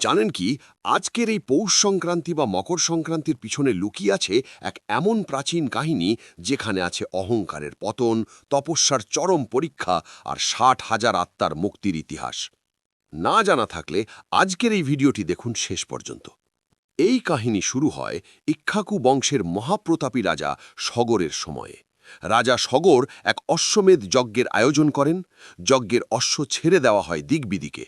জানেন কি, আজকের এই পৌষ সংক্রান্তি বা মকর সংক্রান্তির পিছনে লুকিয়ে আছে এক এমন প্রাচীন কাহিনী যেখানে আছে অহংকারের পতন, তপস্যার চরম পরীক্ষা আর ৬০,০০০ আত্মার মুক্তির ইতিহাস। না জানা থাকলে আজকের এই ভিডিওটি দেখুন শেষ পর্যন্ত। এই কাহিনী শুরু হয় ইক্ষ্বাকু বংশের মহাপ্রতাপী রাজা সগরের সময়ে। রাজা সগর এক অশ্বমেধ যজ্ঞের আয়োজন করেন। যজ্ঞের অশ্ব ছেড়ে দেওয়া হয় দিকবিদিকে,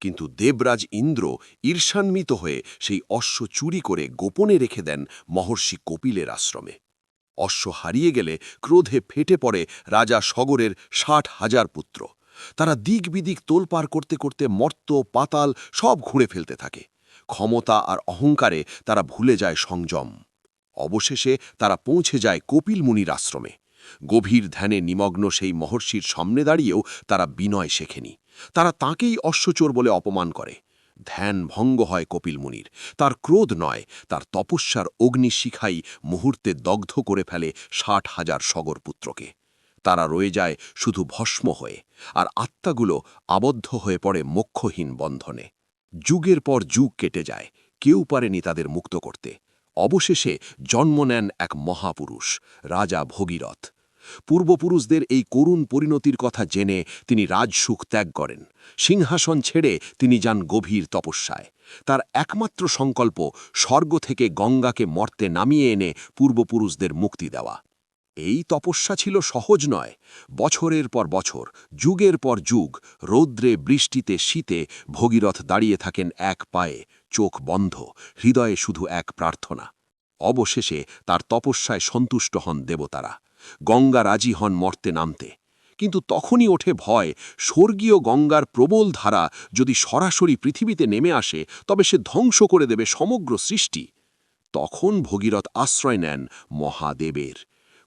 কিন্তু দেবরাজ ইন্দ্র ঈর্ষান্বিত হয়ে সেই অশ্ব চুরি করে গোপনে রেখে দেন মহর্ষি কপিলের আশ্রমে। অশ্ব হারিয়ে গেলে ক্রোধে ফেটে পড়ে রাজা সগরের ৬০,০০০ পুত্র। তারা দিকবিদিক তোলপাড় করতে করতে মর্ত পাতাল সব ঘুরে ফেলতে থাকে। ক্ষমতা আর অহংকারে তারা ভুলে যায় সংযম। অবশেষে তারা পৌঁছে যায় কপিল মুনির আশ্রমে। গভীর ধ্যানে নিমগ্ন সেই মহর্ষির সামনে দাঁড়িয়েও তারা বিনয় শেখেনি। তারা তাঁকেই অশ্বচোর বলে অপমান করে। ধ্যান ভঙ্গ হয় কপিল মুনির। তার ক্রোধ নয়, তার তপস্যার অগ্নিশিখাই মুহূর্তে দগ্ধ করে ফেলে ৬০,০০০ সগরপুত্রকে। তারা রয়ে যায় শুধু ভস্ম হয়ে, আর আত্মাগুলো আবদ্ধ হয়ে পড়ে মোক্ষহীন বন্ধনে। যুগের পর যুগ কেটে যায়, কেউ পারেনি তাদের মুক্ত করতে। অবশেষে জন্ম নেন এক মহাপুরুষ, রাজা ভগীরথ। পূর্বপুরুষদের এই করুণ পরিণতির কথা জেনে তিনি রাজসুখ ত্যাগ করেন। সিংহাসন ছেড়ে তিনি যান গভীর তপস্যায়। তার একমাত্র সংকল্প স্বর্গ থেকে গঙ্গাকে মর্তে নামিয়ে এনে পূর্বপুরুষদের মুক্তি দেওয়া। এই তপস্যা ছিল সহজ নয়। বছরের পর বছর, যুগের পর যুগ, রৌদ্রে বৃষ্টিতে শীতে ভগীরথ দাঁড়িয়ে থাকেন এক পায়ে, চোখ বন্ধ, হৃদয়ে শুধু এক প্রার্থনা। অবশেষে তার তপস্যায় সন্তুষ্ট হন দেবতারা। গঙ্গা রাজি হন মর্তে নামতে। কিন্তু তখনই ওঠে ভয়, স্বর্গীয় গঙ্গার প্রবল ধারা যদি সরাসরি পৃথিবীতে নেমে আসে তবে সে ধ্বংস করে দেবে সমগ্র সৃষ্টি। তখন ভগীরথ আশ্রয় নেন মহাদেবের।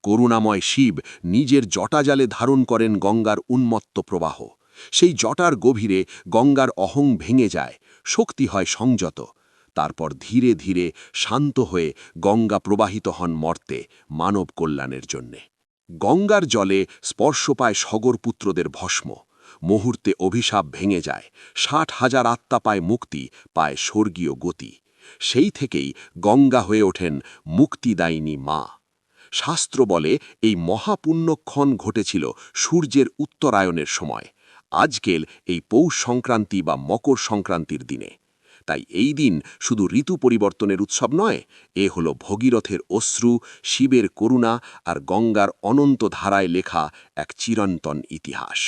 করুণাময় শিব নিজের জটাজালে ধারণ করেন গঙ্গার উন্মত্ত প্রবাহ। সেই জটার গভীরে গঙ্গার অহং ভেঙে যায়, শক্তি হয় সংযত। তারপর ধীরে ধীরে শান্ত হয়ে গঙ্গা প্রবাহিত হন মর্তে, মানব কল্যাণের জন্যে। গঙ্গার জলে স্পর্শ পায় সগরপুত্রদের ভস্ম। মুহূর্তে অভিশাপ ভেঙে যায়, ৬০,০০০ আত্মা পায় মুক্তি, পায় স্বর্গীয় গতি। সেই থেকেই গঙ্গা হয়ে ওঠেন মুক্তিদায়িনী মা। শাস্ত্র বলে এই মহাপুণ্যক্ষণ ঘটেছিল সূর্যের উত্তরায়ণের সময়, আজকের এই পৌষ সংক্রান্তি বা মকর সংক্রান্তির দিনে। তাই এই দিন শুধু ঋতু পরিবর্তনের উৎসব নয়, এ হল ভগীরথের অশ্রু, শিবের করুণা আর গঙ্গার অনন্ত ধারায় লেখা এক চিরন্তন ইতিহাস।